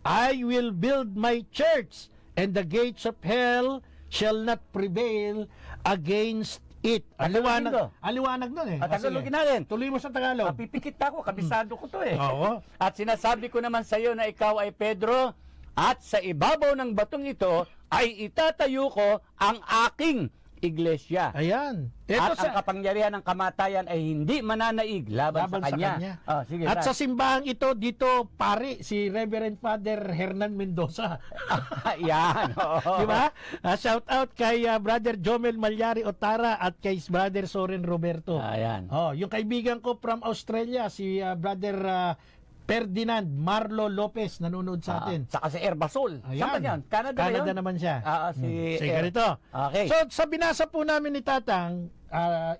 I will build my church, and the gates of hell shall not prevail against it. Aliwanag nun eh. At Tagalogin natin. Tuloy mo sa Tagalog. Pipikit ako, kabisado ko to eh. Oo. At sinasabi ko naman sa iyo na ikaw ay Pedro, at sa ibabaw ng batong ito ay itatayo ko ang aking iglesia. Ayan. At ang kapangyarihan ng kamatayan ay hindi mananaig laban sa kanya. Sige, at sa simbahang ito, dito pare, si Reverend Father Hernan Mendoza. Yan. Di ba? Shout out kay Brother Jomel Malyari Otara at kay Brother Soren Roberto. Ayan. Yung kaibigan ko from Australia, si Brother Ferdinand Marlo Lopez, nanonood sa atin. Saka si Erbasol. Saan ba yan? Canada naman siya. Sige, ganito. Okay. So, sa binasa po namin ni Tatang,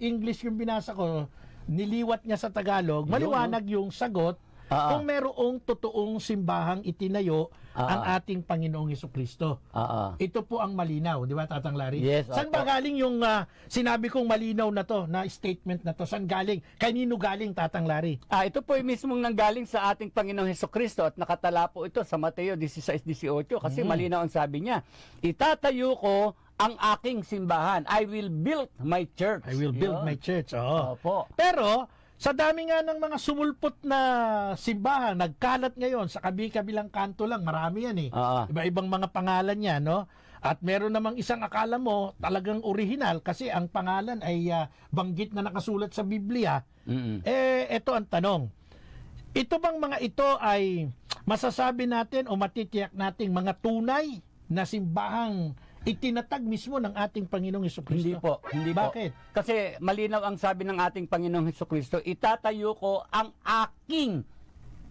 English yung binasa ko, niliwat niya sa Tagalog, maliwanag yung sagot kung merong totoong simbahang itinayo ang ating Panginoong Hesukristo. Ito po ang malinaw, di ba, Tatang Larry? Yes. Saan ba galing yung sinabi kong malinaw na to, na statement na to? Saan galing? Kanino galing, Tatang Larry? Ito po yung mismong nanggaling sa ating Panginoong Hesukristo at nakatala po ito sa Mateo 16:18 kasi malinaw ang sabi niya, itatayo ko ang aking simbahan. I will build my church. I will build my church. Opo. Pero, sa dami nga ng mga sumulpot na simbahan, nagkalat ngayon, sa kabilang kanto lang, marami yan eh. Iba-ibang mga pangalan yan, no? At meron namang isang akala mo, talagang original, kasi ang pangalan ay banggit na nakasulat sa Biblia. Ito ang tanong. Ito bang mga ito ay masasabi natin o matitiyak nating mga tunay na simbahang itinatag mismo ng ating Panginoong Hesukristo? Hindi po. Bakit? Kasi malinaw ang sabi ng ating Panginoong Hesukristo, itatayo ko ang aking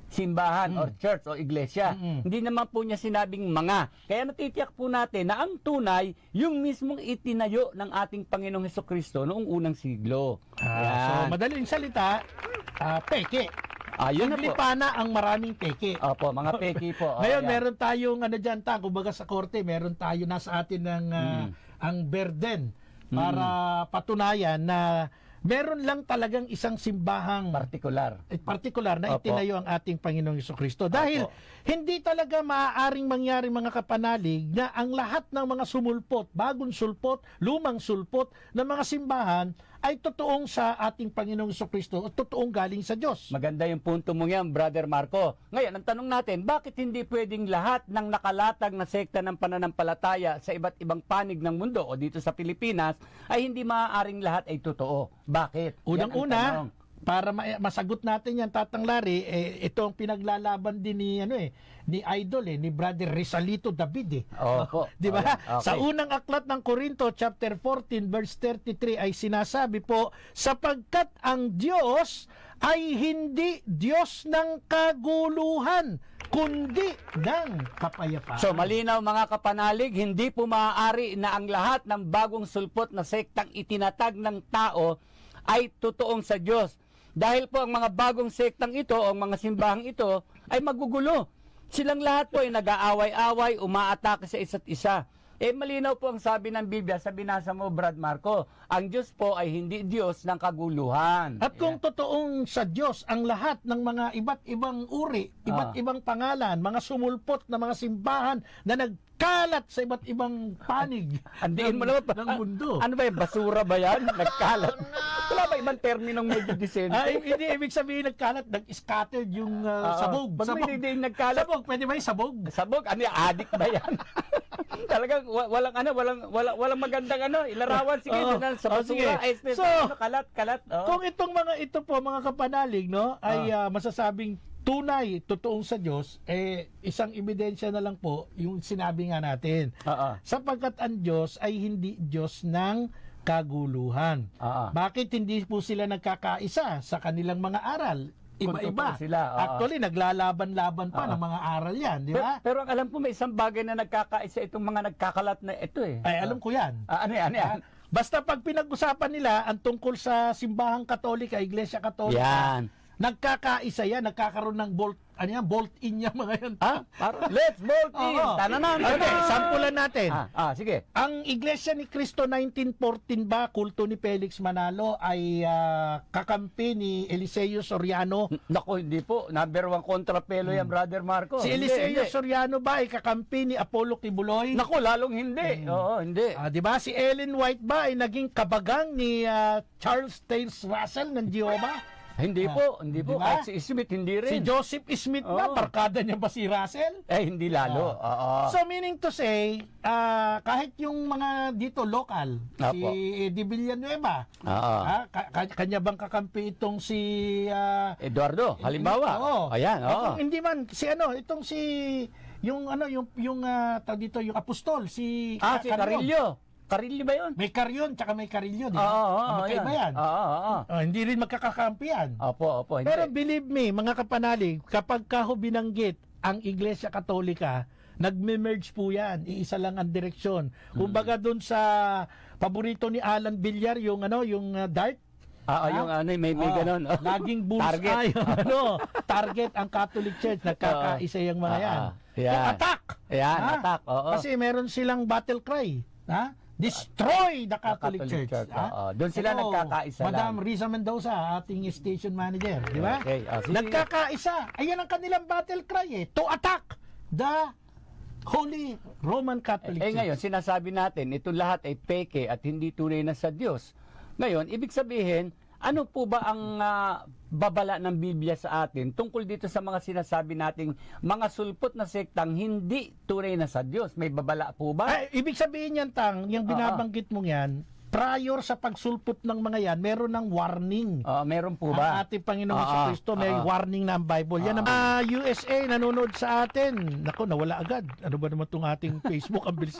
simbahan or church o iglesia. Hindi naman po niya sinabing mga. Kaya natitiyak po natin na ang tunay, yung mismong itinayo ng ating Panginoong Hesukristo noong unang siglo. So, madaling salita, peke. Yun na po. Naglipana ang maraming peke. Opo, mga peke po. Ngayon, meron tayong dyan, kumbaga sa korte, meron tayo nasa atin ng ang burden para patunayan na meron lang talagang isang simbahang partikular na itinayo ang ating Panginoong Hesukristo. Dahil hindi talaga maaaring mangyari, mga kapanalig, na ang lahat ng mga sumulpot, bagong sulpot, lumang sulpot ng mga simbahan ay totoong sa ating Panginoong Hesukristo o totoong galing sa Diyos. Maganda yung punto mo yan, Brother Marco. Ngayon, ang tanong natin, bakit hindi pwedeng lahat ng nakalatag na sekta ng pananampalataya sa iba't ibang panig ng mundo o dito sa Pilipinas ay hindi maaaring lahat ay totoo? Bakit? Unang-una, para masagot natin yan, Tatang Larry, ito ang pinaglalaban din ni Idol, ni Brother Rizalito David. Di ba? Okay. Sa unang aklat ng Korinto, chapter 14, verse 33, ay sinasabi po, sapagkat ang Diyos ay hindi Diyos ng kaguluhan, kundi ng kapayapaan. So, malinaw mga kapanalig, hindi po maaari na ang lahat ng bagong sulpot na sektang itinatag ng tao ay totoong sa Diyos. Dahil po ang mga bagong sektang ito o ang mga simbahang ito ay magugulo. Silang lahat po ay nag-aaway-away, umaatake sa isa't isa. Malinaw po ang sabi ng Biblia sa binasa mo, Brad Marco, ang Diyos po ay hindi Diyos ng kaguluhan. At kung totoong sa Diyos ang lahat ng mga iba't ibang uri, iba't ibang pangalan, mga sumulpot na mga simbahan na nagkalat sa iba't ibang panig ng mundo. Ano ba yan? Basura ba yan? Nagkalat? Wala ba ibang terminong medyo decente? Hindi, ibig sabihin nagkalat, nag-scattered yung sabog. Hindi nagkalat. Sabog, pwede ba yung sabog? Sabog? Ano yung addict ba yan? Talagang walang magandang ilarawan. Sige, sa basura. So, kalat. Kung itong mga ito po, mga kapanalig, ay masasabing tunay, totoong sa Diyos, isang ebidensya na lang po yung sinabi nga natin. Sapagkat ang Diyos ay hindi Diyos ng kaguluhan. Bakit hindi po sila nagkakaisa sa kanilang mga aral? Iba-iba. Actually, naglalaban-laban pa ng mga aral yan, di ba? Pero ang alam ko, may isang bagay na nagkakaisa itong mga nagkakalat na ito Ay, alam ko yan. Ano yan? Basta pag pinag-usapan nila ang tungkol sa simbahang Katolika, Iglesia Katolika, nagkakaisa yan, nagkakaroon ng ano yan, bolt in yung mga yan. Let's bolt in. Oo. Tananan. Okay, sampulan natin. Sige. Ang Iglesia ni Cristo 1914 ba, kulto ni Felix Manalo, ay kakampi ni Eliseo Soriano? Naku, hindi po. Number 1 kontrapelo yan, Brother Marco. Si Eliseo Soriano ba ay kakampi ni Apollo Kibuloy? Naku, lalong hindi. Oo, hindi. Di ba? Si Ellen White ba ay naging kabagang ni Charles Taze Russell ng Jehovah? Hindi po. Diba? Kahit si Smith, hindi rin. Si Joseph Smith ba, barkada niya ba si Russell? Hindi lalo. So meaning to say, kahit yung mga dito local, si Eddie Villanueva, kanya bang kakampi itong si Eduardo, halimbawa. Ayan, Kung hindi man si yung tawag dito, yung apostol, si si Carillo. Carillo ba yun? May Carrion, tsaka may Carillo, di ba? Magkaiba yan. Hindi rin magkakakampi yan. Opo, hindi. Pero believe me, mga kapanalig, kapag binanggit ang Iglesia Katolika, nagme-merge po yan. Iisa lang ang direksyon. Kumbaga doon sa paborito ni Alan Villar, yung dart. Yung may ganon. Laging bullseye. Target ang Catholic Church. Nagkakaisa yung mga yan. Yung attack. Attack. Kasi meron silang battle cry. Destroy the Catholic Church. Doon sila nagkakaisa Madam Riza Mendoza, ating station manager, di ba? Okay. Nagkakaisa. Ayan ang kanilang battle cry to attack the Holy Roman Catholic Church. Ngayon, sinasabi natin, ito lahat ay peke at hindi tunay na sa Diyos. Ngayon, ibig sabihin, ano po ba ang babala ng Biblia sa atin tungkol dito sa mga sinasabi nating mga sulpot na sektang hindi tunay na sa Diyos? May babala po ba? Ibig sabihin yan, yung binabanggit mong yan, prior sa pagsulpot ng mga yan, meron ng warning. Meron po ba? Ang ating Panginoon sa Kristo, may warning na ang Bible. Yan ang USA, nanonood sa atin. Naku, nawala agad. Ano ba naman itong ating Facebook? Ang bilis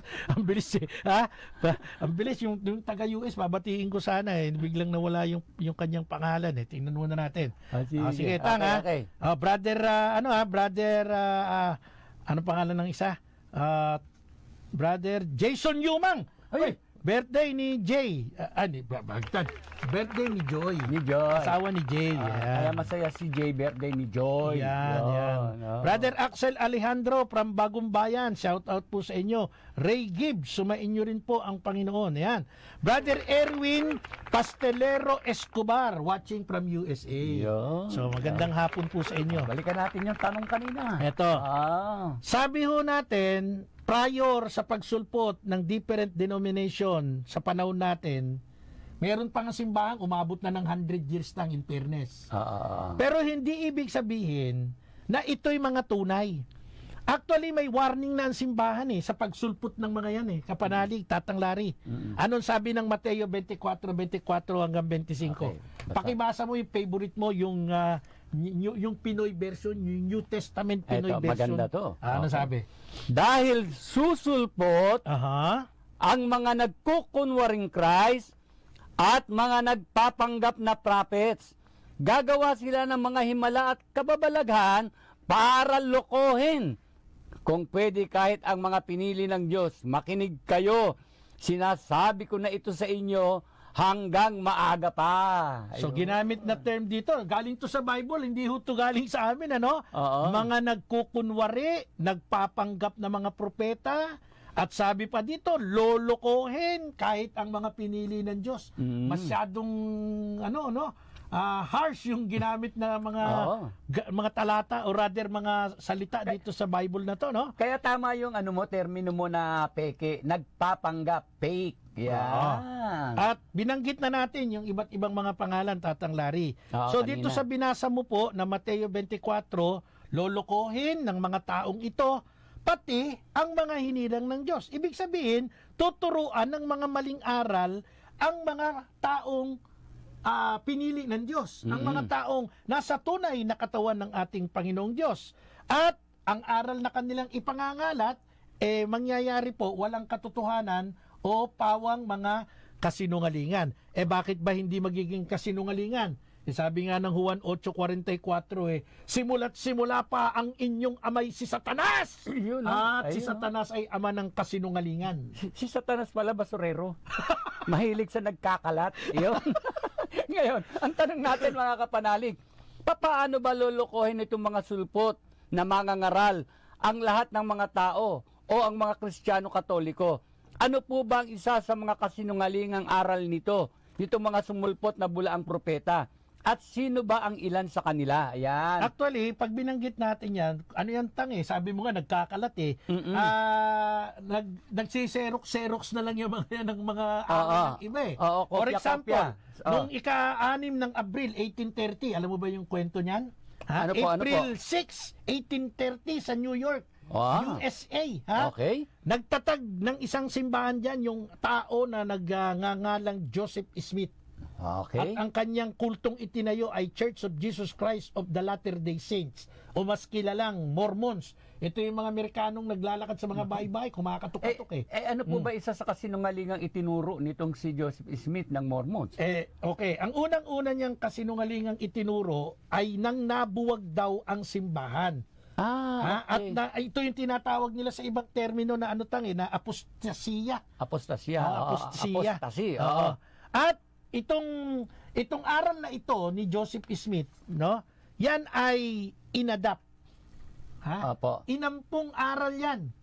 eh. Ang bilis. Yung taga-US, babatiin ko sana eh. Biglang nawala yung kanyang pangalan eh. Tingnan muna natin. Sige, okay. Brother, ano pangalan ng isa? Brother Jason Yumang. Ay! Birthday ni Jay. Birthday ni Joy. Asawa ni Jay. Kaya masaya si Jay, birthday ni Joy. Yan. Brother Axel Alejandro from Bagong Bayan. Shout out po sa inyo. Ray Gibbs, sumainyo rin po ang Panginoon. Yan. Brother Erwin Pastelero Escobar, watching from USA. So magandang hapon po sa inyo. Balikan natin yung tanong kanina. Ito. Sabi ho natin, prior sa pagsulpot ng different denomination sa panahon natin, meron pang simbahan umabot na ng 100 years lang in fairness. Pero hindi ibig sabihin na ito'y mga tunay. Actually, may warning na ang simbahan sa pagsulpot ng mga yan Kapanalig, Tatang Larry. Anong sabi ng Mateo 24:24 hanggang 25? Okay, pakibasa mo yung favorite mo, yung Pinoy version, yung New Testament Pinoy version. Maganda to. Ano sabi? Dahil susulpot ang mga nagkukunwaring Christ at mga nagpapanggap na prophets, gagawa sila ng mga himala at kababalaghan para lokohin. Kung pwede kahit ang mga pinili ng Diyos, makinig kayo. Sinasabi ko na ito sa inyo hanggang maaga pa. So ginamit na term dito, galing to sa Bible, hindi ho to galing sa amin, Mga nagkukunwari, nagpapanggap na mga propeta, at sabi pa dito, lolokohin kahit ang mga pinili ng Diyos. Masyadong harsh yung ginamit na mga talata o rather mga salita dito sa Bible na to, Kaya tama yung termino mo na peke, nagpapanggap, fake. Yan. At binanggit na natin yung iba't ibang mga pangalan, Tatang Larry. So kanina, dito sa binasa mo po na Mateo 24, lolokohin ng mga taong ito pati ang mga hinilang ng Diyos. Ibig sabihin, tuturuan ng mga maling aral ang mga taong pinili ng Diyos, ang mga taong nasa tunay na katawan ng ating Panginoong Diyos. At ang aral na kanilang ipangangalat, mangyayari po walang katotohanan o pawang mga kasinungalingan. Bakit ba hindi magiging kasinungalingan? Sabi nga ng Juan 8:44, simula't simula pa ang inyong amay si Satanas! Si Satanas ay ama ng kasinungalingan. Si Satanas pala basurero. Mahilig sa nagkakalat. Ngayon, ang tanong natin mga kapanalig, paano ba lulukohin itong mga sulpot na mangangaral ang lahat ng mga tao o ang mga Kristiyano Katoliko. Ano po ba ang isa sa mga kasinungalingang aral nito? Nitong mga sumulpot na bulaang propeta. At sino ba ang ilan sa kanila? Ayan. Actually, pag binanggit natin yan, ano yan sabi mo nga, nagkakalat nagsiserok-serox na lang yung mga yan ng mga aral ng iba For example, nung ika-6 ng Abril 1830, alam mo ba yung kwento niyan? Ano April po? 6, 1830 sa New York, Wow. USA. Okay. Nagtatag ng isang simbahan dyan yung tao na nagngangalang Joseph Smith. Okay. At ang kanyang kultong itinayo ay Church of Jesus Christ of the Latter-day Saints o mas kilalang Mormons. Ito yung mga Amerikanong naglalakad sa mga bahay-bahay, kumakatok-katok ano po ba isa sa kasinungalingang itinuro nitong si Joseph Smith ng Mormons? Okay. Ang unang-una niyang kasinungalingang itinuro ay nang nabuwag daw ang simbahan. Okay. At ito yung tinatawag nila sa ibang termino na na apostasya. Apostasya. Apostasy. At itong aral na ito ni Joseph Smith, no? Yan ay inadapt. Apo. Inampong aral yan.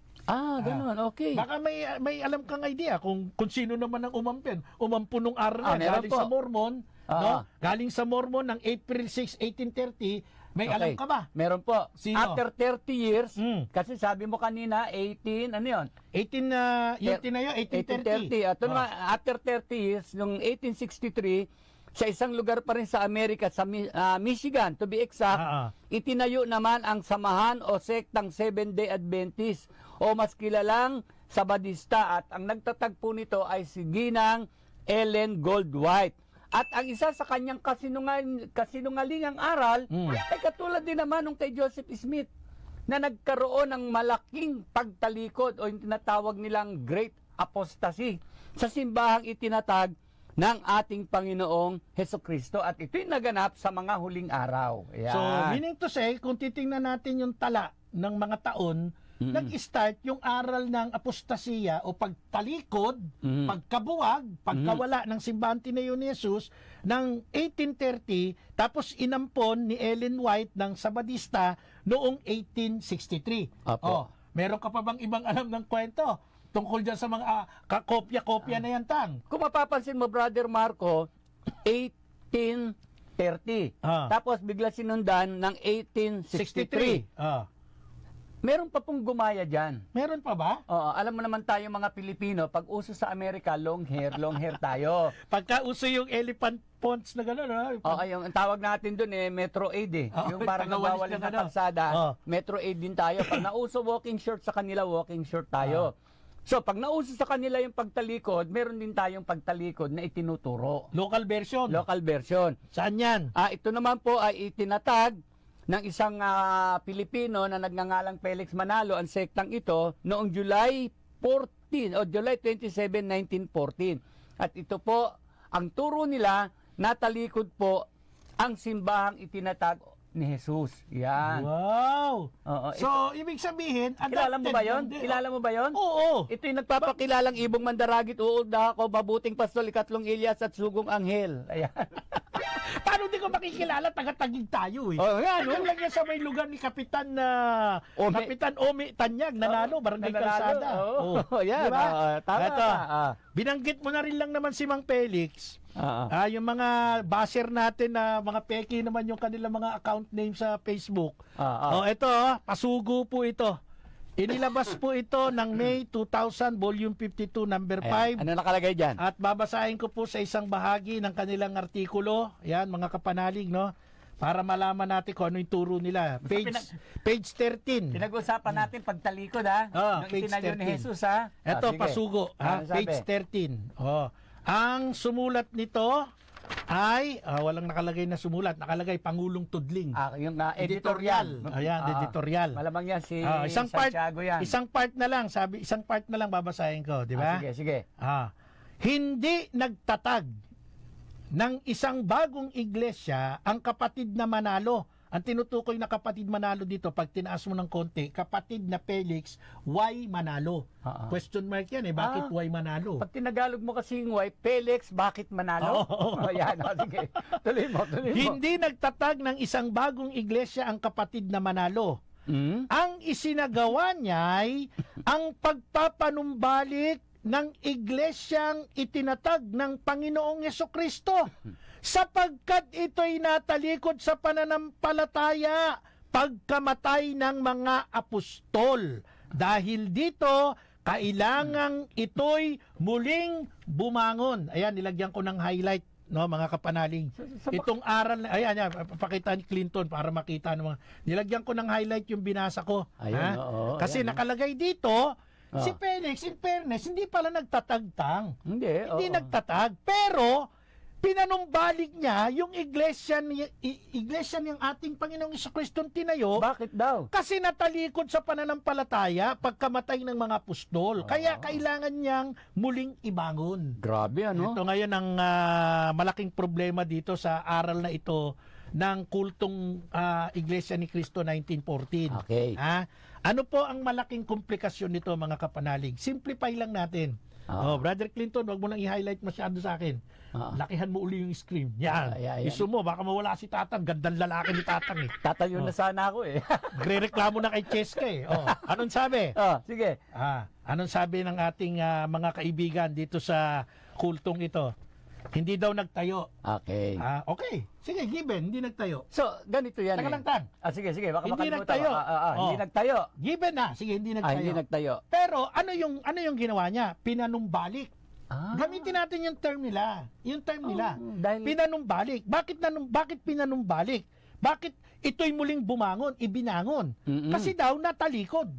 Ganun. Okay. Baka may alam kang idea kung sino naman ang umampo nung aral na galing po. sa Mormon, no? Galing sa Mormon ng April 6, 1830. May alam ka ba? Meron po. Sino? After 30 years, kasi sabi mo kanina, 18, ano yun? 18, yung tinayo, 1830. 1830. Naman, after 30 years, noong 1863, sa isang lugar pa rin sa Amerika, sa Michigan, to be exact, itinayo naman ang samahan o sektang Seventh-day Adventist o mas kilalang Sabadista. At ang nagtatagpo nito ay si Ginang Ellen Goldwhite. At ang isa sa kanyang kasinungalingang aral ay katulad din naman nung kay Joseph Smith na nagkaroon ng malaking pagtalikod o yung tinatawag nilang Great Apostasy sa simbahang itinatag ng ating Panginoong Hesukristo. At ito'y naganap sa mga huling araw. Ayan. So, meaning to say, kung titingnan natin yung tala ng mga taon, nag-start yung aral ng apostasya o pagtalikod, pagkabuwag, pagkawala ng simbahan tinayo ni Jesus ng 1830, tapos inampon ni Ellen White ng Sabadista noong 1863. Meron ka pa bang ibang alam ng kwento tungkol dyan sa mga kopya-kopya na yan, Tang? Kung mapapansin mo, Brother Marco, 1830. Tapos bigla sinundan ng 1863. Meron pa pong gumaya dyan. Meron pa ba? Alam mo naman tayo mga Pilipino, pag uso sa Amerika, long hair tayo. Pagka uso yung elephant ponts na gano'n, yung tawag natin dun Metro Aid yung parang nagwawalin ng kalsada, Metro Aid din tayo. Pag nauso walking short sa kanila, walking short tayo. So, pag nauso sa kanila yung pagtalikod, meron din tayong pagtalikod na itinuturo. Local version. Local version. Saan yan? Ito naman po ay itinatag ng isang Pilipino na nagngangalang Felix Manalo, ang sektang ito, noong July 14 o July 27, 1914. At ito po, ang turo nila, natalikod po ang simbahang itinatag ni Jesus. Yan. Wow! So, ibig sabihin, kilala mo ba yon? Kilala mo ba yon? Oo. Ito yung nagpapakilalang ibong mandaragit, uod na ako, mabuting pastol, ikatlong Ilyas at sugong anghel. Ayan. Paano di ko makikilala? Taga-tagig tayo Yan. Tagal lang yan sa may lugar ni Kapitan Kapitan Omi Tanyag, Nanalo, Barangay Kalsada. Yan. Diba? Tama. Ito, binanggit mo na rin lang naman si Mang Felix. Yung mga baser natin na mga peki naman yung kanilang mga account name sa Facebook. Ito, pasugo po ito. Inilabas po ito ng May 2000, Volume 52, number 5. Ano nakalagay dyan? At babasahin ko po sa isang bahagi ng kanilang artikulo. Yan, mga kapanalig, no? Para malaman natin kung ano yung turo nila. Page 13. Pinag-usapan natin pagtalikod, Nung page itinayo 13. ni Jesus, Ito, sige. pasugo. Page 13. Ang sumulat nito ay, walang nakalagay na sumulat. Nakalagay Pangulong Tudling. Yung editorial. Ayan, editorial. Malamang yan si isang Santiago yan. Isang part na lang, isang part na lang babasahin ko, di ba? Sige. Hindi nagtatag ng isang bagong iglesia ang kapatid na Manalo. Ang tinutukoy na kapatid Manalo dito, pag tinaas mo ng konti, kapatid na Felix, why Manalo? Question mark yan bakit why Manalo? Pag tinagalog mo kasing why, Felix, bakit Manalo? Yan, sige. Tuloy mo. Hindi nagtatag ng isang bagong iglesia ang kapatid na Manalo. Ang isinagawa niya ay ang pagpapanumbalik ng iglesyang itinatag ng Panginoong Yesukristo, sapagkat ito'y natalikod sa pananampalataya pagkamatay ng mga apostol. Dahil dito, kailangang ito'y muling bumangon. Ayan, nilagyan ko ng highlight, no, mga kapanalig. Itong aral, ayan, papakita ni Clinton para makita ng mga, nilagyan ko ng highlight yung binasa ko. Ayun, oo, kasi ayan, nakalagay dito, si Felix, in fairness, hindi pala nagtatagtang. Hindi nagtatag, pero pinanumbalik niya yung iglesia ng ating Panginoong Jesucristo tinayo. Bakit daw? Kasi natalikod sa pananampalataya pagkamatay ng mga apostol. Kaya kailangan niyang muling ibangon. Grabe, ano? Ito ngayon ang malaking problema dito sa aral na ito ng kultong Iglesia ni Cristo 1914. Okay. Ano po ang malaking komplikasyon nito, mga kapanalig? Simplify lang natin. Brother Clinton, wag mo nang i-highlight masyado sa akin. Lakihan mo uli yung screen. Yan. Iso mo, baka mawala si Tatang. Gandang lalaki ni Tatang eh. Tatayo na sana ako eh. Gre-reklamo na kay Cheska eh. Anong sabi? Sige. Anong sabi ng ating mga kaibigan dito sa kultong ito? Hindi daw nagtayo. Okay. Okay. Sige, given, hindi nagtayo. So, ganito yan Taka lang, Tan. Sige. Baka Hindi makalimutan nagtayo. ko. Hindi nagtayo. Given na. Sige, hindi nagtayo. Hindi nagtayo. Pero ano yung ginawa niya? Pinanumbalik. Gamitin natin yung term nila. Yung term nila. Dahil Pinanumbalik. Bakit pinanumbalik? Bakit ito'y muling bumangon, ibinangon? Kasi daw natalikod.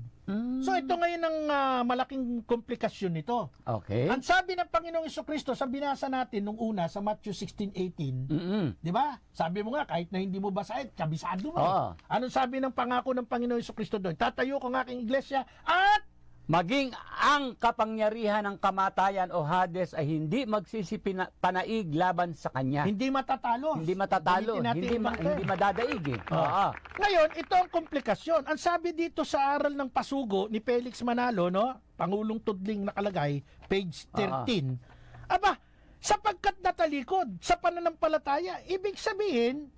So ito ngayon ang malaking komplikasyon nito. Okay. Ang sabi ng Panginoong Jesucristo sa binasa natin nung una sa Matthew 16:18, di ba? Sabi mo nga kahit na hindi mo basahin, kabisado mo. Anong sabi ng pangako ng Panginoong Jesucristo doon? Tatayo ko ang aking iglesia at maging ang kapangyarihan ng kamatayan o Hades ay hindi magsisipanaig laban sa kanya. hindi matatalo. Hindi matatalo, hindi madadaig eh. Ngayon, ito ang komplikasyon. Ang sabi dito sa aral ng pasugo ni Felix Manalo, no? Pangulong Tudling nakalagay, page 13. Sapagkat natalikod sa pananampalataya, ibig sabihin,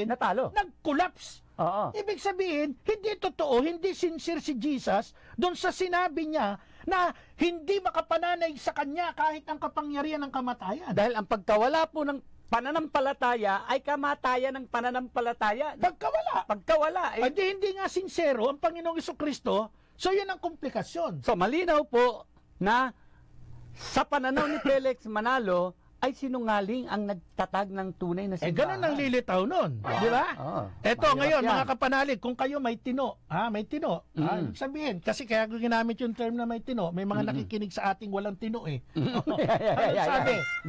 Natalo. nag-collapse. Ibig sabihin, hindi totoo, hindi sincere si Jesus doon sa sinabi niya na hindi makapananay sa kanya kahit ang kapangyarihan ng kamatayan. Dahil ang pagkawala po ng pananampalataya ay kamatayan ng pananampalataya. Pagkawala. Hindi nga sincero ang Panginoong Jesucristo, so yun ang komplikasyon. So malinaw po na sa pananaw ni Felix Manalo ay sinungaling ang nagtatag ng tunay na simbahan. Ganun ang lilitaw nun. Di ba? Eto ngayon, mga kapanalig, kung kayo may tino, ibig sabihin, kasi kaya ko ginamit yung term na may tino, may mga nakikinig sa ating walang tino eh.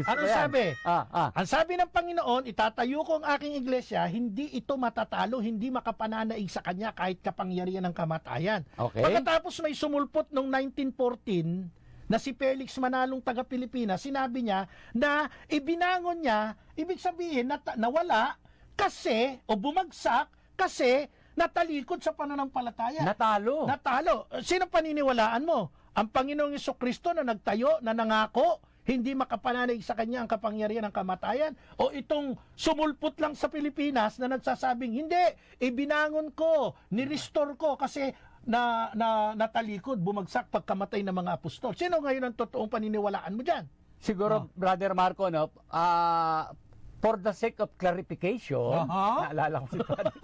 Anong sabi? Ang sabi ng Panginoon, itatayo ko ang aking iglesia, hindi ito matatalo, hindi makapananaig sa kanya kahit kapangyarihan ng kamatayan. Okay. Pagkatapos may sumulpot noong 1914, na si Felix Manalong taga Pilipinas, sinabi niya na ibinangon niya, ibig sabihin nawala kasi o bumagsak kasi natalikod sa pananampalataya. Natalo. Sino paniniwalaan mo? Ang Panginoong Jesucristo na nagtayo, na nangako, hindi makapananaig sa kanya ang kapangyarihan ng kamatayan? O itong sumulpot lang sa Pilipinas na nagsasabing, hindi, ibinangon ko, nirestore ko kasi natalikod, bumagsak pagkamatay ng mga apostol. Sino ngayon ang totoong paniniwalaan mo dyan? Siguro, Brother Marco, for the sake of clarification, naalala ko si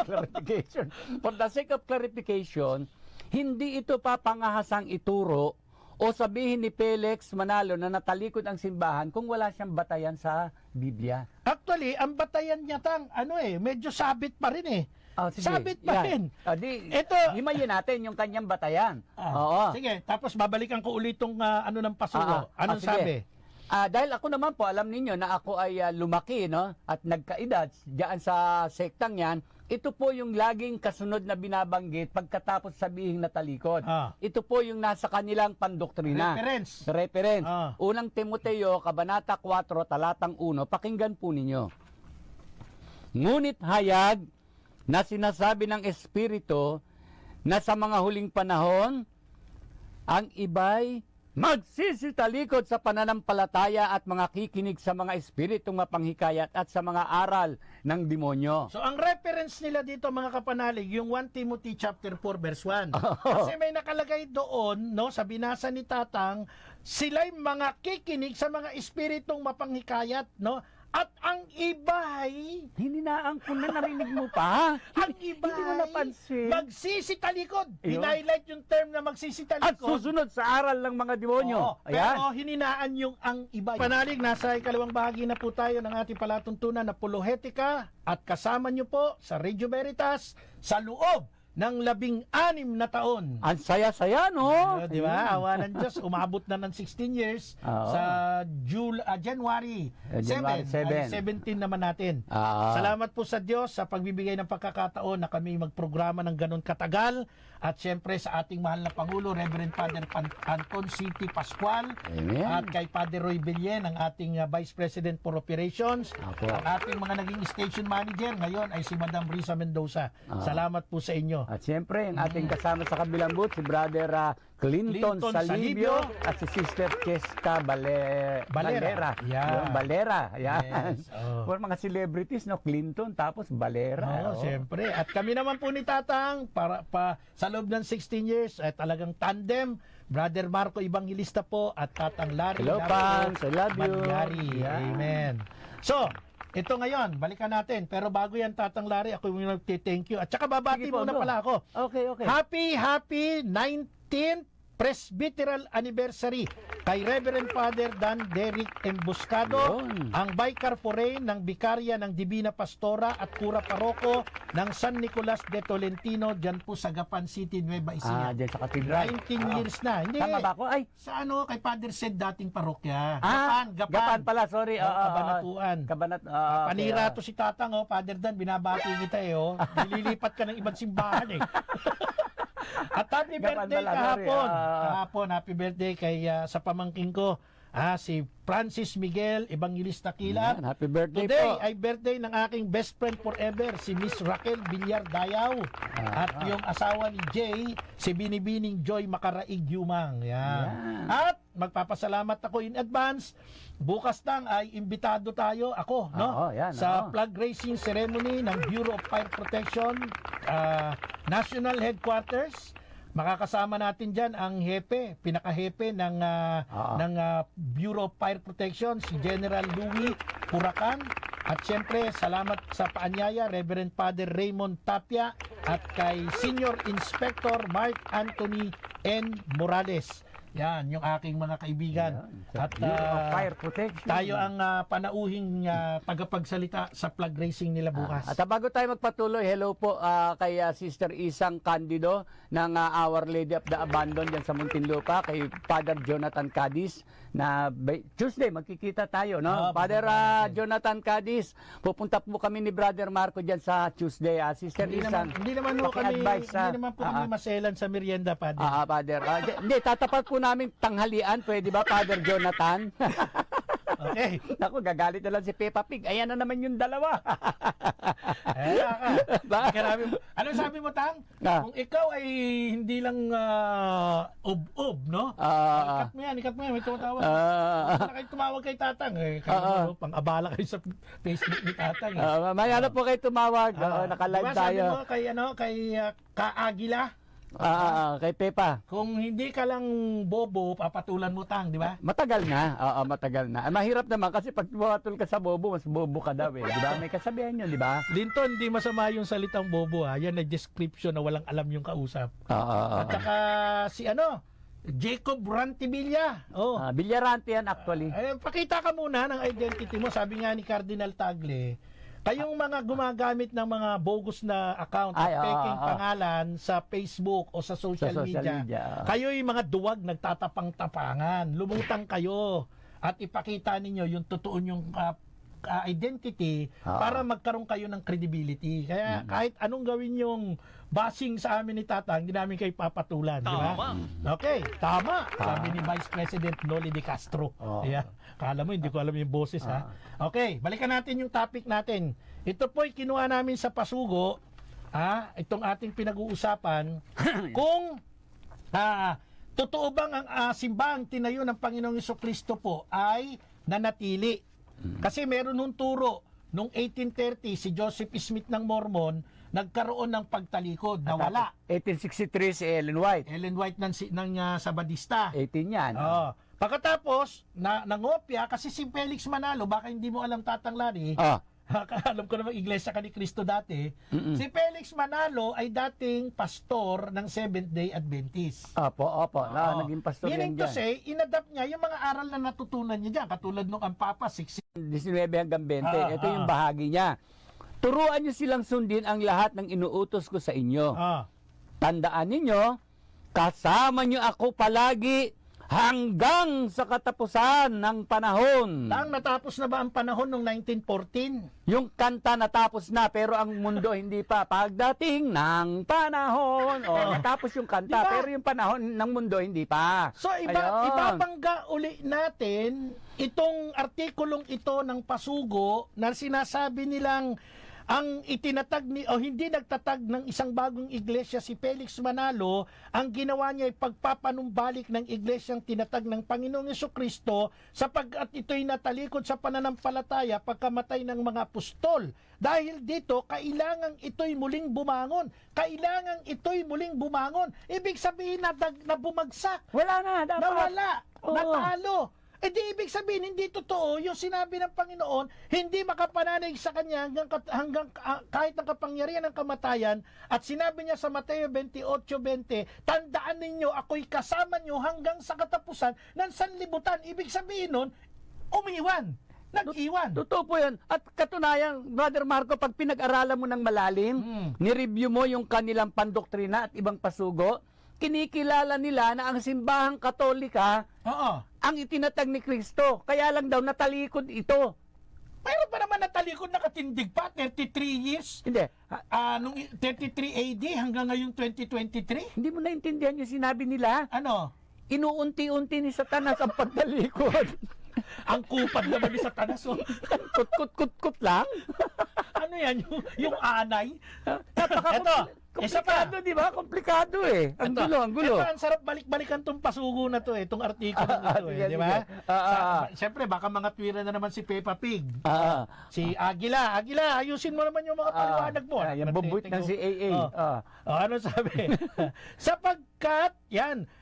clarification, for the sake of clarification, hindi ito papangahasang ituro o sabihin ni Felix Manalo na natalikod ang simbahan kung wala siyang batayan sa Biblia. Actually, ang batayan niya medyo sabit pa rin eh. Sabit pa rin. Ito, himayin natin yung kanyang batayan. Sige, tapos babalikan ko ulit itong ng pasugo. Anong sabi? Dahil ako naman po, alam ninyo na ako ay lumaki at nagkaedad diyan sa sektang yan, ito po yung laging kasunod na binabanggit pagkatapos sabihing natalikod. Ito po yung nasa kanilang pandoktrina. Reference. Unang Timoteo, Kabanata 4, Talatang 1, pakinggan po ninyo. Ngunit hayag na sinasabi ng Espiritu na sa mga huling panahon, ang iba'y magsisitalikod sa pananampalataya at mga kikinig sa mga espiritong mapanghikayat at sa mga aral ng demonyo. So ang reference nila dito mga kapanalig, yung 1 Timothy chapter 4 verse 1. Kasi may nakalagay doon, no, sa binasa ni Tatang, sila'y mga kikinig sa mga espiritong mapanghikayat, no? At ang iba ay Hininaan ko na, narinig mo pa? ang iba Hindi mo napansin? magsisitalikod. Ayun. Highlight yung term na At magsisitalikod. susunod sa aral ng mga demonyo. Oo, Ayan. pero hininaan yung ang iba. Panalig, nasa ikalawang bahagi na po tayo ng ating palatuntunan na Apologetica at kasama nyo po sa Radio Veritas sa loob ng 16 na taon. Ang saya-saya, no? Di ba? Awa ng Diyos, umabot na ng 16 years Oo. sa January 7. January 7. Ay, 17 naman natin. Ah. Salamat po sa Diyos sa pagbibigay ng pagkakataon na kami magprograma ng ganun katagal. At syempre sa ating mahal na Pangulo, Reverend Father Anton City Pascual. Amen. At kay Father Roy Villen, ang ating Vice President for Operations. Apo. Ang ating mga naging station manager ngayon ay si Madam Risa Mendoza. Salamat po sa inyo. At siyempre, ang ating kasama sa kabilang booth, si Brother Clinton Clinton Salibio Salibio at si Sister Cheska Valera. Yeah. Yung Valera. Ayan. Yes. Oh. For mga celebrities, no? Clinton, tapos Valera. Oo, siyempre. At kami naman po ni Tatang, sa loob ng 16 years, ay talagang tandem. Brother Marco Evangelista po at Tatang Larry. Hello, Pans. I love you. Magyari. Yeah. Amen. So, ito ngayon, balikan natin. Pero bago yan, Tatang Larry, ako yung nag-thank you. At saka babati Sige po, muna go. pala ako. Okay. Happy 19th Presbyteral Anniversary kay Reverend Father Dan Derrick Embuscado, Yun. ang Vicar Foreign ng Bikarya ng Divina Pastora at Cura Paroko ng San Nicolas de Tolentino dyan po sa Gapan City, Nueva Ecija. Dyan sa katedral. 19 years na. Hindi, Tama ba ako? Ay, sa ano, kay Father Sed dating parokya. Gapan pala, sorry. Kabanatuan. Panira to si Tatang, Father Dan, binabati kita nililipat ka ng ibang simbahan At happy birthday kahapon. Happy birthday kay sa pamangking ko, si Francis Miguel Evangelista Kilat. Yan, happy birthday Today po. ay birthday ng aking best friend forever, si Miss Raquel Villar Dayaw. At yung asawa ni Jay, si Binibining Joy Makaraig Yumang. Yan. At magpapasalamat ako in advance. Bukas lang ay imbitado tayo, ako, sa flag raising ceremony ng Bureau of Fire Protection, National Headquarters. Makakasama natin dyan ang pinaka-hepe ng Bureau of Fire Protection, si General Louis Puracan. At syempre, salamat sa paanyaya, Reverend Father Raymond Tapia at kay Senior Inspector Mark Anthony N. Morales. Yan, yung aking mga kaibigan. At fire protection. Tayo ang panauhing tagapagsalita sa flag racing nila bukas. At bago tayo magpatuloy, hello po kay Sister Isang Candido ng Our Lady of the Abandon dyan sa Muntinlupa, kay Father Jonathan Cadiz na Tuesday magkikita tayo, no? Father Jonathan Cadiz, pupunta po kami ni Brother Marco dyan sa Tuesday. Sister Isang, hindi naman po kami maselan sa merienda, Father. Father. Hindi, tatapat po namin tanghalian, pwede ba, Father Jonathan? Okay. Naku, gagalit na lang si Peppa Pig. Ayan na naman yung dalawa. Ano sabi mo, Tang? Kung ikaw ay hindi lang ob-ob, no? Ikat mo yan, may tumatawa. Wala kayo tumawag kay Tatang. Pang-abala kayo sa Facebook ni Tatang. May ano po kayo tumawag. Naka-live tayo. Sabi mo kay Kaagila. Kay Pepa. Kung hindi ka lang bobo, papatulan mo, Tang, di ba? Matagal na. Matagal na. Mahirap naman kasi pag tumatul ka sa bobo, mas bobo ka daw Di ba? May kasabihan yun, di ba? Linton, di masama yung salitang bobo Yan na description na walang alam yung kausap. At saka Jacob Rantibilla. Villarante yan actually. Pakita ka muna ng identity mo. Sabi nga ni Cardinal Tagle, kayong mga gumagamit ng mga bogus na account at faking pangalan sa Facebook o sa social media, kayo'y mga duwag nagtatapang-tapangan. Lumutang kayo at ipakita ninyo yung totoo yung identity para magkaroon kayo ng credibility. Kaya kahit anong gawin yung bashing sa amin ni Tatang, hindi namin kayo papatulan. Di ba? Okay, tama. Sabi ni Vice President Noli de Castro. Kala mo, hindi ko alam yung boses Okay, balikan natin yung topic natin. Ito po'y kinuha namin sa Pasugo, itong ating pinag-uusapan, kung totoo bang ang simbahang tinayo ng Panginoong Jesucristo po ay nanatili? Kasi meron nung turo, noong 1830, si Joseph Smith ng Mormon, nagkaroon ng pagtalikod, nawala. 1863 si Ellen White. Ellen White ng Sabadista. 18 yan. Pagkatapos, nangopya, kasi si Felix Manalo, baka hindi mo alam Tatang Larry, alam ko naman Iglesia ka ni Cristo dati, si Felix Manalo ay dating pastor ng Seventh-day Adventist. Opo. Naging pastor yan Meaning to say, inadapt niya yung mga aral na natutunan niya dyan, katulad nung ang Papa 19 hanggang 20. Ito yung bahagi niya. Turuan niyo silang sundin ang lahat ng inuutos ko sa inyo. Tandaan ninyo, kasama niyo ako palagi hanggang sa katapusan ng panahon. Natapos na ba ang panahon ng 1914? Yung kanta natapos na pero ang mundo hindi pa. Pagdating ng panahon, natapos yung kanta pero yung panahon ng mundo hindi pa. So ibabangga uli natin itong artikulong ito ng Pasugo na sinasabi nilang ang itinatag hindi nagtatag ng isang bagong iglesia si Felix Manalo, ang ginawa niya ay pagpapanumbalik ng iglesyang tinatag ng Panginoong Jesucristo sapagkat ito'y natalikod sa pananampalataya pagkamatay ng mga apostol. Dahil dito, kailangan ito'y muling bumangon. Ibig sabihin na bumagsak. Wala na, dapat. Nawala. Natalo. Di ibig sabihin, hindi totoo yung sinabi ng Panginoon, hindi makapananaig sa Kanya hanggang kahit ang kapangyarihan ng kamatayan. At sinabi niya sa Mateo 28:20, tandaan ninyo, ako'y kasama nyo hanggang sa katapusan ng sanlibutan. Ibig sabihin nun, nag-iwan. Totoo po yan. At katunayan, Brother Marco, pag pinag-aralan mo ng malalim, nireview mo yung kanilang pandoktrina at ibang pasugo, kinikilala nila na ang simbahang Katolika ang itinatag ni Kristo. Kaya lang daw natalikod ito. Mayroon pa naman natalikod na katindig pa, 33 years. Hindi. Nung 33 AD hanggang ngayong 2023. Hindi mo naintindihan yung sinabi nila? Ano? Inuunti-unti ni Satanas ang pagtalikod. Ang kupad naman ni Satanas. Kut-kut-kut-kut lang. Ano yan? Yung anay? Komplikado, di ba? Komplikado eh. Ang gulo. Ito, ang sarap balik-balikan tong Pasugo na to itong artikulo na to di ba? Siyempre, baka mga tuwira na naman si Peppa Pig. Si Agila, ayusin mo naman yung mga paliwanag mo. Yung bumbuit ng si AA. Ano sabi? Sapagkat,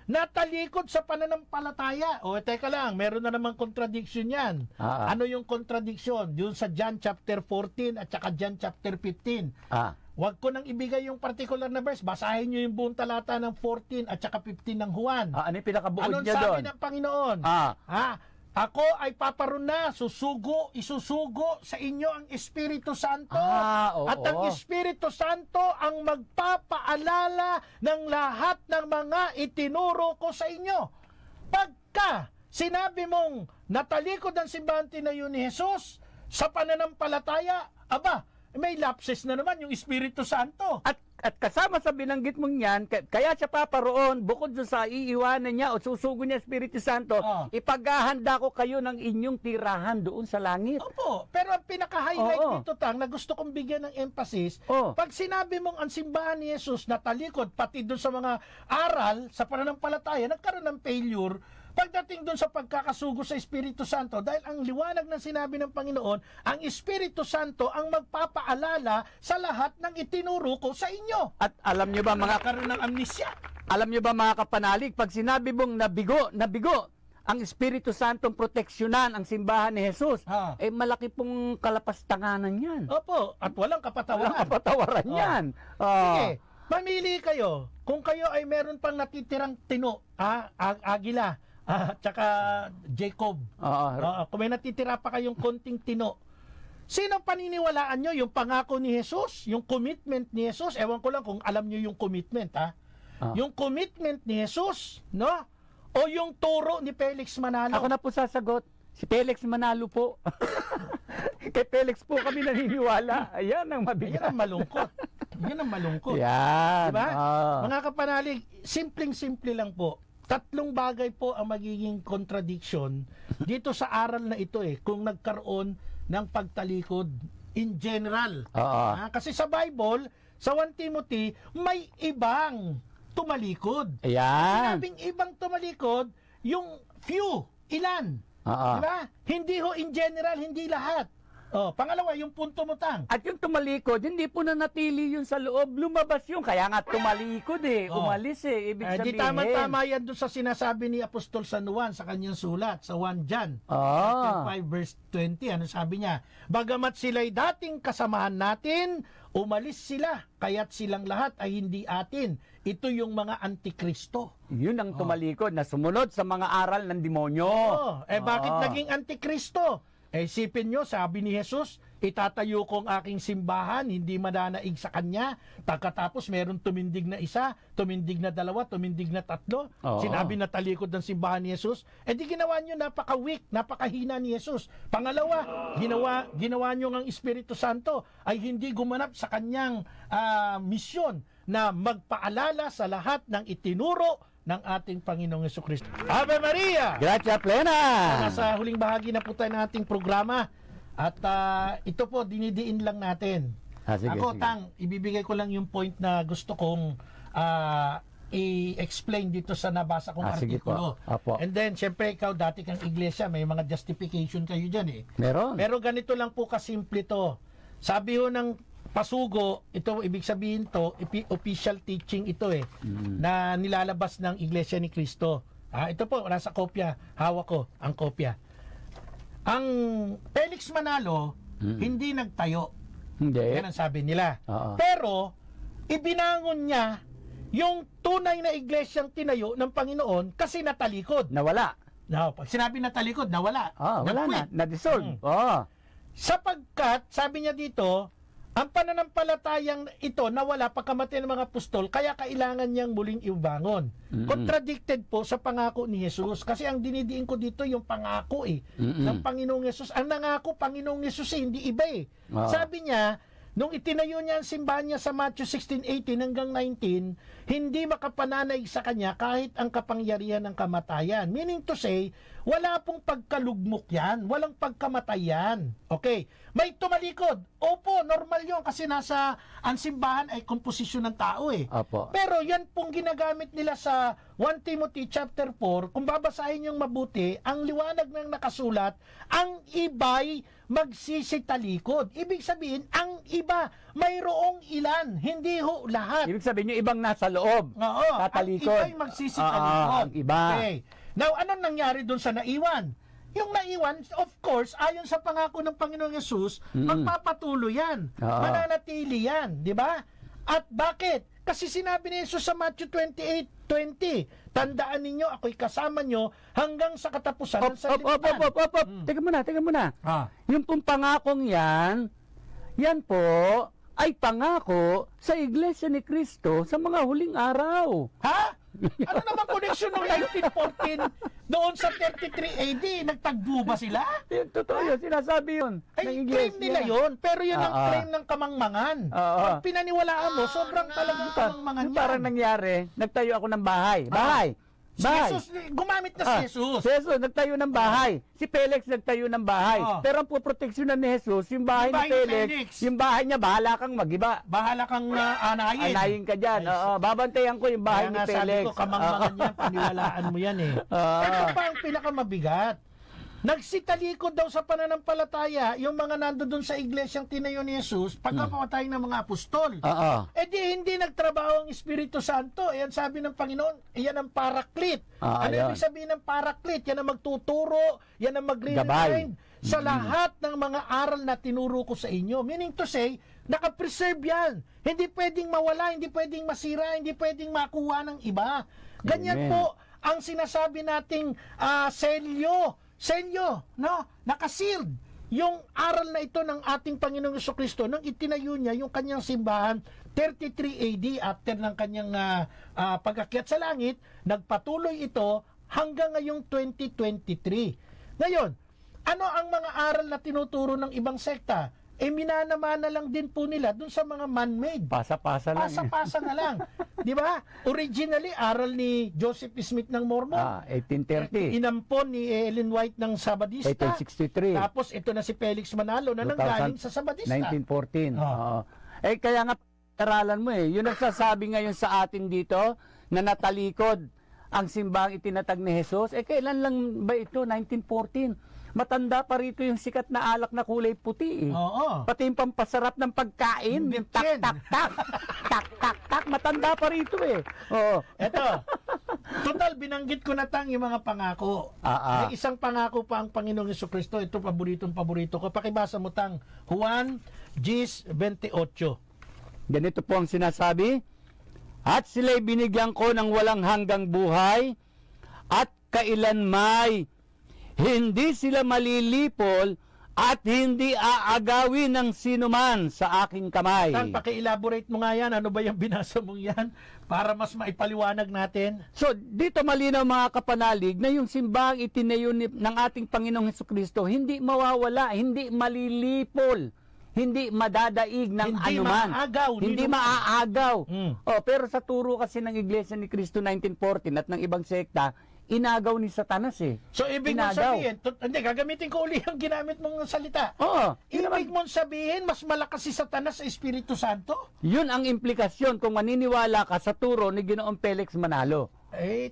natalikod sa pananampalataya. Teka lang, meron na namang contradiction yan. Ano yung contradiction? Yun sa John chapter 14 at saka John chapter 15. Huwag ko nang ibigay yung particular na verse. Basahin nyo yung buong talata ng 14 at saka 15 ng Juan. Ano yung pinakabuod niya doon? Anong sabi ng Panginoon? Ako ay paparuna, isusugo sa inyo ang Espiritu Santo. At ang Espiritu Santo ang magpapaalala ng lahat ng mga itinuro ko sa inyo. Pagka sinabi mong natalikod ang simbahan tinayo ni Jesus sa pananampalataya, may lapses na naman yung Espiritu Santo. At kasama sa binanggit mong yan, kaya siya paparoon, bukod sa iiwanan niya o susugo niya Espiritu Santo, ipaghahanda ko kayo ng inyong tirahan doon sa langit. Opo, pero ang pinaka-highlight dito, na gusto kong bigyan ng emphasis, pag sinabi mong ang simbahan ni Jesus natalikod, pati doon sa mga aral, sa pananampalataya, nagkaroon ng failure, pagdating doon sa pagkakasugo sa Espiritu Santo, dahil ang liwanag ng sinabi ng Panginoon, ang Espiritu Santo ang magpapaalala sa lahat ng itinuro ko sa inyo. At alam nyo ba mga karoon ng amnesya? Alam nyo ba mga kapanalig, pag sinabi mong nabigo ang Espiritu Santong proteksyonan ang simbahan ni Jesus, malaki pong kalapastanganan yan. Opo, at walang kapatawaran. Walang kapatawaran yan. Sige, mamili kayo. Kung kayo ay meron pang natitirang tino, Agila, tsaka Jacob. Kung may natitira pa kayong konting tino, sino paniniwalaan nyo? Yung pangako ni Jesus? Yung commitment ni Jesus? Ewan ko lang kung alam nyo yung commitment, Yung commitment ni Jesus, no? O yung turo ni Felix Manalo? Ako na po sasagot. Si Felix Manalo po. Kay Felix po kami naniniwala. Ayan ang mabigat. Yan ang malungkot. Yan ang malungkot. Yan. Diba? Mga kapanalig, simpleng-simple lang po. 3 bagay po ang magiging contradiction dito sa aral na ito kung nagkaroon ng pagtalikod in general. Kasi sa Bible, sa 1 Timothy, may ibang tumalikod. Ayan. Sinabing ibang tumalikod, yung few, ilan. Oo. Diba? Hindi ho in general, hindi lahat. Pangalawa, yung punto mo, Tang. At yung tumalikod, hindi po nanatili yun sa loob, lumabas yun. Kaya nga tumalikod umalis Ibig sabihin. Di tama-tama yan doon sa sinasabi ni Apostol San Juan sa kanyang sulat, sa 1 John. 5 verse 20, ano sabi niya? Bagamat sila'y dating kasamahan natin, umalis sila, kaya't silang lahat ay hindi atin. Ito yung mga antikristo. Yun ang tumalikod na sumunod sa mga aral ng demonyo. Bakit naging antikristo? Isipin nyo, sabi ni Jesus, itatayo ko ang aking simbahan, hindi mananaig sa kanya. Pagkatapos meron tumindig na isa, tumindig na dalawa, tumindig na tatlo. Sinabi na talikod ng simbahan ni Jesus. Di ginawa nyo napaka-weak, napakahina ni Jesus. Pangalawa, ginawa nyo ng Espiritu Santo ay hindi gumanap sa kanyang misyon na magpaalala sa lahat ng itinuro ng ating Panginoong Jesucristo. Ave Maria! Gracia plena! Nasa huling bahagi na po tayo ng ating programa. At ito po, dinidiin lang natin. Sige, Ako, sige. Tang, ibibigay ko lang yung point na gusto kong i-explain dito sa nabasa kong Sige artikulo. po. Apo. And then, syempre, ikaw, dati kang iglesia, may mga justification kayo dyan Meron. Pero ganito lang po kasimple to. Sabi ho ng Pasugo, ito ibig sabihin to, official teaching ito na nilalabas ng Iglesia ni Cristo. Ito po, nasa kopya, hawak ko ang kopya. Ang Felix Manalo, hindi nagtayo. Hindi. Yan ang sabi nila. Pero, ibinangon niya yung tunay na iglesyang tinayo ng Panginoon kasi natalikod. Nawala. Pag sinabi natalikod, nawala. Wala na. Na-dissolve. Sapagkat, sabi niya dito, ang pananampalatayang ito nawala pagkamatay ng mga apostol, kaya kailangan niyang muling ibangon. Contradicted po sa pangako ni Jesus. Kasi ang dinidiin ko dito yung pangako ng Panginoong Jesus. Ang nangako Panginoong Jesus hindi iba Sabi niya, nung itinayo niya ang simbahan niya sa Matthew 16:18 hanggang 19, hindi makapananaig sa kanya kahit ang kapangyarihan ng kamatayan. Meaning to say, wala pong pagkalugmok yan, walang pagkamatayan. Okay, may tumalikod. Opo, normal yun kasi nasa ang simbahan ay komposisyon ng tao Opo. Pero yan pong ginagamit nila sa 1 Timothy chapter 4, kung babasahin yung mabuti, ang liwanag ng nakasulat, ang iba'y magsisitalikod. Ibig sabihin, ang iba, mayroong ilan, hindi ho lahat. Ibig sabihin yung ibang nasa loob. Tatalikod. Ang iba'y magsisitalikod. Ang iba. Okay. Now, anong nangyari doon sa naiwan? Yung naiwan, of course, ayon sa pangako ng Panginoong Yesus, magpapatuloy yan. Mananatili yan, di ba? At bakit? Kasi sinabi ni Jesus sa Matthew 28:20, tandaan ninyo, ako'y kasama nyo hanggang sa katapusan ng sanlibutan. Teka muna. Yung pong pangakong yan po ay pangako sa Iglesia ni Cristo sa mga huling araw. Ha? Ano naman koneksyon ng 1914 doon sa 33 AD? Nagtagbo ba sila? Yun, totoo yun. Sinasabi yun. Ay, claim nila yun. Pero yun ang claim ng kamangmangan. Pag pinaniwalaan mo, sobrang talagang kamangmangan yan. Parang nangyari, nagtayo ako ng bahay. Bahay. Si Jesus, gumamit na si Jesus. Si Jesus, nagtayo ng bahay. Si Felix nagtayo ng bahay. Pero ang puproteksyonan ni Jesus, yung bahay ni Felix, yung bahay niya, bahala kang mag-iba. Bahala kang anayin. Anayin ka dyan. Babantayan ko yung bahay ni Felix. Kaya nga sabi ko, kamangmangan yan, paniwalaan mo yan Ito pa ang pinakamabigat. Nagsitalikod daw sa pananampalataya yung mga nando doon sa iglesyang tinayo ni Jesus pagkapamatay ng mga apostol. Di hindi nagtrabaho ang Espiritu Santo. Yan sabi ng Panginoon, yan ang paraklit. Ano ibig sabihin ng paraklit? Yan ang magtuturo, yan ang magre-remind sa lahat ng mga aral na tinuro ko sa inyo. Meaning to say, nakapreserve yan. Hindi pwedeng mawala, hindi pwedeng masira, hindi pwedeng makuha ng iba. Ganyan po ang sinasabi nating selyo, no? Nakasealed yung aral na ito ng ating Panginoong Jesucristo nang itinayo niya yung kanyang simbahan 33 AD after ng kanyang pag-akyat sa langit. Nagpatuloy ito hanggang ngayong 2023. Ngayon, ano ang mga aral na tinuturo ng ibang sekta? Minanamana lang din po nila dun sa mga man-made. Pasa-pasa lang. Pasa-pasa na lang. Di ba? Originally, aral ni Joseph Smith ng Mormon. 1830. Inampon ni Ellen White ng Sabadista. 1863. Tapos ito na si Felix Manalo na nanggaling sa Sabadista. 1914. Kaya nga, aralan mo yung nagsasabi ngayon sa atin dito na natalikod ang simbahang itinatag ni Jesus. Kailan lang ba ito? 1914. Matanda pa rito yung sikat na alak na kulay puti. Oo. Pati yung pampasarap ng pagkain. Yung tak, tak, tak. Tak, tak, tak. Matanda pa rito Oo. Eto. Total, binanggit ko na yung mga pangako. May isang pangako pa ang Panginoong Jesucristo. Ito, paborito ko. Pakibasa mo Juan 10:28. Ganito po ang sinasabi. At sila'y binigyan ko ng walang hanggang buhay at kailanmay hindi sila malilipol at hindi aagawin ng sinuman sa aking kamay. Paki-elaborate mo nga yan. Ano ba yung binasa mong yan? Para mas maipaliwanag natin. So, dito malinaw mga kapanalig na yung simbahang itinayo ng ating Panginoong Hesukristo hindi mawawala, hindi malilipol, hindi madadaig ng anuman. Hindi maaagaw. Pero sa turo kasi ng Iglesia ni Cristo 1914 at ng ibang sekta, inagaw ni Satanas So, ibig mong sabihin, hindi, gagamitin ko uli ang ginamit mong salita. Oo. Ibig mong sabihin, mas malakas si Satanas sa Espiritu Santo? Yun ang implikasyon kung maniniwala ka sa turo ni Ginoong Felix Manalo.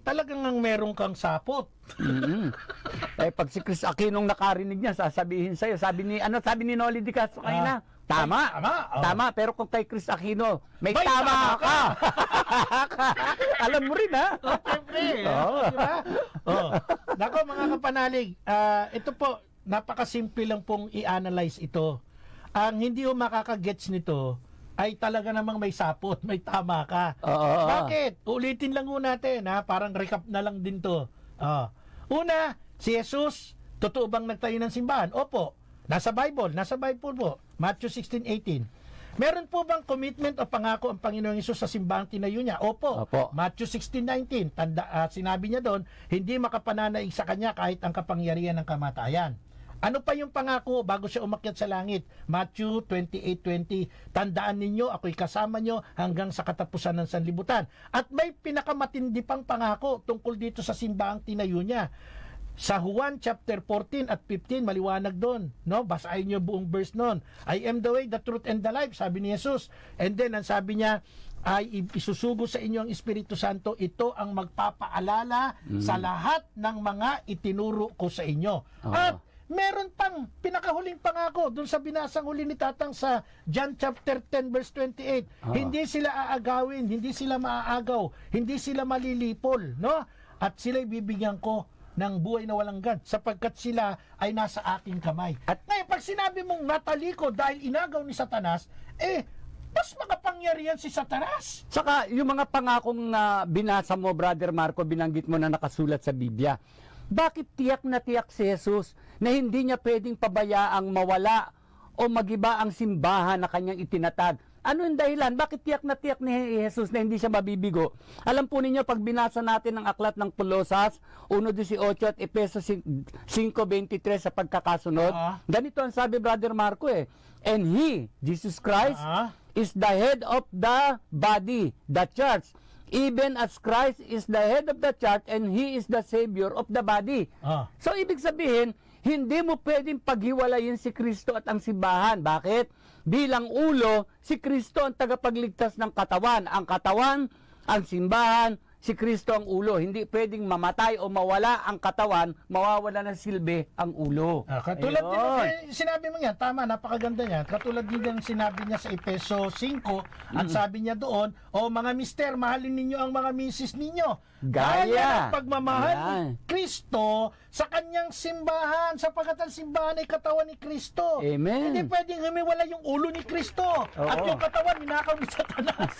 Talagang meron kang sapot. Pag si Chris Aquinong nakarinig niya, sasabihin sa'yo, sabi ni Noli Di Castro kanina, Tama, pero kung kay Chris Aquino, may tama ka. Alam mo rin, ha? Siyempre. Diba? Nako, mga kapanalig, ito po, napakasimple lang pong i-analyze ito. Ang hindi mo makakagets nito, ay talaga namang may sapot, may tama ka. Bakit? Ulitin lang natin, parang recap na lang din to. Una, si Jesus, totoo bang nagtayo ng simbahan? Opo. Nasa Bible po. Matthew 16:18. Meron po bang commitment o pangako ang Panginoong Hesus sa simbahang tinayo niya? Opo. Matthew 16:19. Sinabi niya doon, hindi makapananaig sa kanya kahit ang kapangyarihan ng kamatayan. Ano pa yung pangako bago siya umakyat sa langit? Matthew 28:20. Tandaan ninyo, ako'y kasama nyo hanggang sa katapusan ng sanlibutan. At may pinakamatindi pang pangako tungkol dito sa simbahang tinayo niya. Sa Juan chapter 14 at 15, maliwanag doon, no? Basahin niyo buong verse noon. I am the way, the truth, and the life, sabi ni Jesus. And then, ang sabi niya, ay isusugo sa inyo ang Espiritu Santo, ito ang magpapaalala sa lahat ng mga itinuro ko sa inyo. At meron pang pinakahuling pangako doon sa binasang huli ni Tatang sa John chapter 10 verse 28. Hindi sila aagawin, hindi sila maaagaw, hindi sila malilipol, no? At sila'y bibigyan ko ng buhay na walang hanggan sapagkat sila ay nasa aking kamay. At ngayon, pag sinabi mong natalikod dahil inagaw ni Satanas, mas makapangyarihan si Satanas. Saka yung mga pangakong binasa mo, Brother Marco, binanggit mo na nakasulat sa Biblia. Bakit tiyak na tiyak si Jesus na hindi niya pwedeng pabayaang mawala o magiba ang simbahan na kanyang itinatag? Ano yung dahilan? Bakit tiyak na tiyak ni Jesus na hindi siya mabibigo? Alam po ninyo, pag binasa natin ang aklat ng Kolosas 1:18 at Efeso 5:23 sa pagkakasunod, ganito ang sabi, Brother Marco And He, Jesus Christ, is the head of the body, the church. Even as Christ is the head of the church and He is the Savior of the body. So, ibig sabihin, hindi mo pwedeng paghiwalayin si Kristo at ang simbahan. Bakit? Bilang ulo, si Kristo ang tagapagligtas ng katawan. Ang katawan, ang simbahan, si Kristo ang ulo. Hindi pwedeng mamatay o mawala ang katawan, mawawala ng silbi ang ulo. Katulad din, sinabi mo yan, tama, napakaganda niya. Katulad din yung sinabi niya sa Efeso 5, at sabi niya doon, mga mister, mahalin ninyo ang mga misis ninyo. Gaya ng pagmamahal ni Kristo sa kanyang simbahan, sapagkat ang simbahan ay katawan ni Kristo. Amen. Hindi pwedeng humiwala yung ulo ni Kristo at yung katawan ninakaw ni Satanas.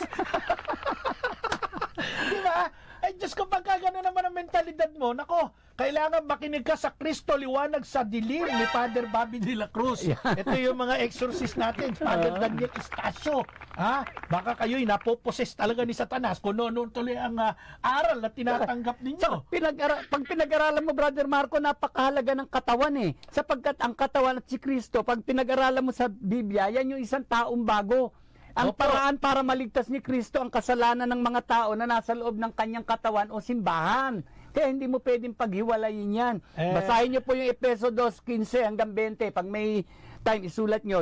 Diba? Ay, Diyos ko, pagka gano'n naman ang mentalidad mo, nako, kailangan makinig ka sa Kristo Liwanag sa Dilim ni Father Bobby de la Cruz. Ito yung mga exorcist natin, Father Daniel Estacio. Baka kayo'y napoposes talaga ni Satanas kung noon tuloy ang aral na tinatanggap ninyo. Pag pinag-aralan mo, Brother Marco, napakahalaga ng katawan sapagkat ang katawan at si Kristo, pag pinag-aralan mo sa Biblia, yan yung isang taong bago. Ang paraan para maligtas ni Kristo ang kasalanan ng mga tao na nasa loob ng kanyang katawan o simbahan. Kaya hindi mo pwedeng paghiwalayin yan. Basahin niyo po yung Efeso 2:15 hanggang 20. Pag may time, isulat niyo.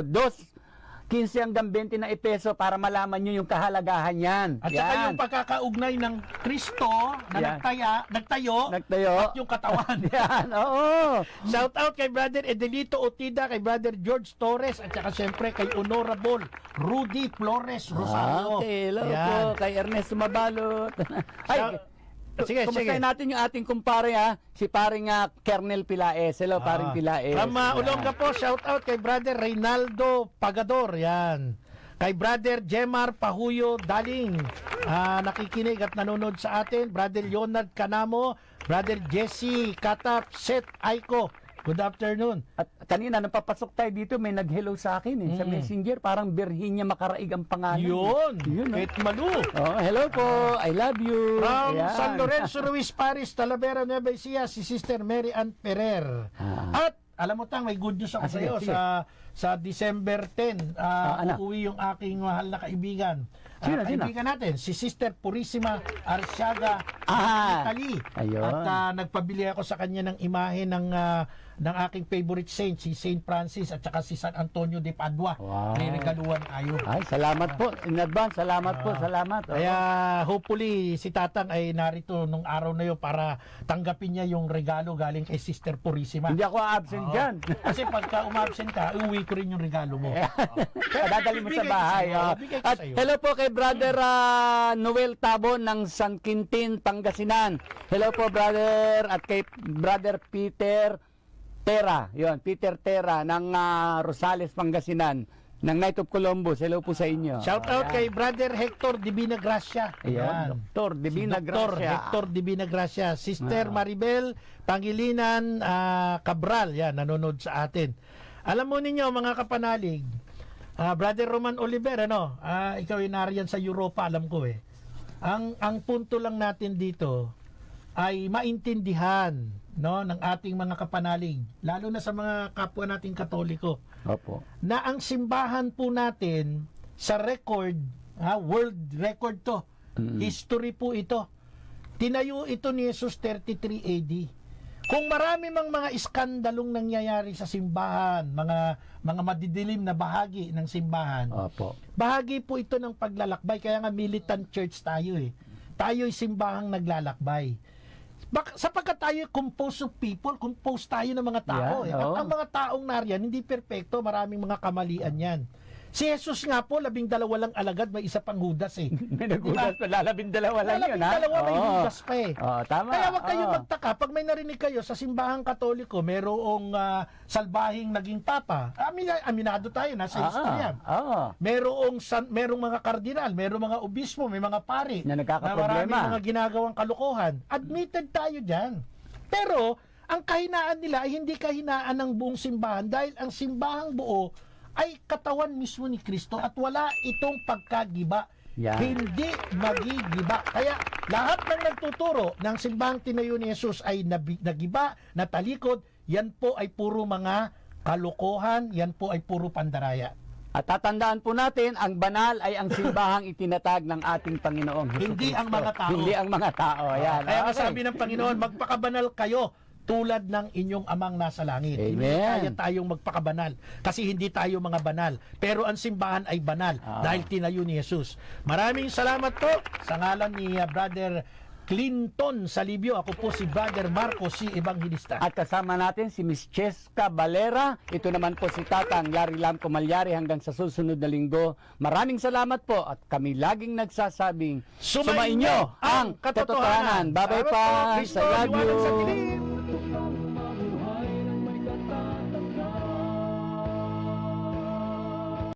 15 hanggang 20 na peso para malaman nyo yung kahalagahan yan. At saka yung pagkakaugnay ng Kristo na nagtayo at yung katawan. Yan, oo. Shout out kay Brother Edelito Otida, kay Brother George Torres, at saka siyempre kay Honorable Rudy Flores Rosario. Okay, hello po kay Ernest Mabalot. Kumustahin natin yung ating kumpare, si paring Kernel Pilaes. Hello, paring Pilaes. From Olonga po, shout out kay Brother Reynaldo Pagador. Yan. Kay Brother Jemar Pahuyo Daling, nakikinig at nanonood sa atin. Brother Leonard Canamo, Brother Jesse Katap Set Aiko. Good afternoon. At kanina, napapasok tayo dito, may nag-hello sa akin sa Messenger. Parang Virginia Makaraig ang pangalan. Yun. Kate Malu. Hello po. I love you. From San Lorenzo Ruiz Paris, Talavera, Nueva Ecija, si Sister Mary Ann Ferrer. At alam mo may good news ako sa iyo. Sa December 10, uuwi yung aking mahal na kaibigan. Kaibigan natin, si Sister Purisima Arsiaga, Italy. At nagpabili ako sa kanya ng imahe ng aking favorite saint, si Saint Francis at saka si San Antonio de Padua. May regaluhan tayo. Ay, salamat po. In advance, salamat po. Salamat. Kaya hopefully si Tatang ay narito nung araw na yun para tanggapin niya yung regalo galing kay Sister Purisima. Hindi ako absent dyan. Kasi pagka umabsent ka, uwi ko rin yung regalo mo. Dadali mo sa bahay. At hello po kay Brother Noel Tabon ng San Quintin, Pangasinan. Hello po, brother. At kay Brother Peter Terra, Peter Terra ng Rosales, Pangasinan, ng Knight of Columbus. Hello po sa inyo. Shout out kay Brother Hector Divina Gracia. Dr. Divina Gracia. Hector Divina Gracia. Sister Maribel Pangilinan Cabral, nanonood sa atin. Alam mo ninyo mga kapanalig, Brother Roman Oliver, ikaw ay nariyan sa Europa, alam ko Ang punto lang natin dito ay maintindihan ng ating mga kapanalig, lalo na sa mga kapwa nating Katoliko. Opo. Na ang simbahan po natin sa record, world record to. History po ito. Tinayo ito ni Jesus 33 AD. Kung marami mang mga iskandalong nangyayari sa simbahan, mga madidilim na bahagi ng simbahan, bahagi po ito ng paglalakbay. Kaya nga militant church tayo Tayo'y simbahang naglalakbay. Sapagkat tayo composed of people, composed tayo ng mga tao. At ang mga taong nariyan, hindi perpekto, maraming mga kamalian yan. Si Jesus nga po, 12 lang alagad, may isa pang Judas May nag-Judas pa, 12 lang yun, 12 may Judas pa tama. Kaya wag kayo magtaka, pag may narinig kayo sa simbahang Katoliko, merong salbahing naging papa. Aminado tayo, nasa historia. Merong mga kardinal, merong mga obispo, may mga pari, na nagkakaproblema. Maraming mga ginagawang kalokohan. Admitted tayo dyan. Pero, ang kahinaan nila ay hindi kahinaan ng buong simbahan dahil ang simbahang buo ay katawan mismo ni Kristo at wala itong pagkagiba. Hindi magigiba. Kaya lahat ng nagtuturo ng simbahang tinayo ni Jesus ay nagiba, natalikod, yan po ay puro mga kalokohan, yan po ay puro pandaraya. At tatandaan po natin, ang banal ay ang simbahang itinatag ng ating Panginoong Hesus Kristo. Hindi ang mga tao. Hindi ang mga tao. Kaya masabi ng Panginoon, magpakabanal kayo tulad ng inyong amang nasa langit. Amen. Hindi kaya tayong magpakabanal kasi hindi tayo mga banal. Pero ang simbahan ay banal dahil tinayo ni Jesus. Maraming salamat po sa ngalan ni Brother Clinton Salibio. Ako po si Brother Marco C. Evangelista. At kasama natin si Miss Cheska Valera. Ito naman po si Tatang Larry Lam Comalyari hanggang sa susunod na linggo. Maraming salamat po at kami laging nagsasabing sumainyo ang katotohanan. Bye-bye pa. I love you.